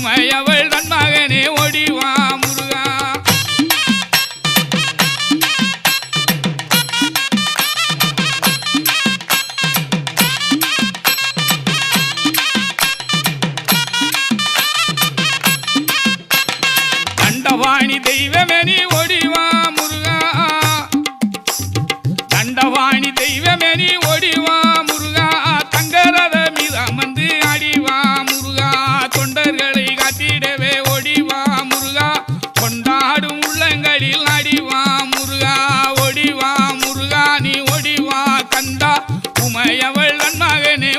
உமையவள் தன் மகனே ஓடிவா முருகா தண்டவாணி தெய்வமே நீ ஓடிவா முருகா தண்டவாணி தெய்வமே நீ ஓடிவா முருகா தங்கரத மீது அமர்ந்து ஆடிவா முருகா தொண்டர்களை காட்டிடவே ஓடிவா முருகா கொண்டாடும் உள்ளங்களில் ஆடிவா முருகா ஓடிவா முருகா நீ ஓடிவா கந்தா உமையவள் தன் மகனே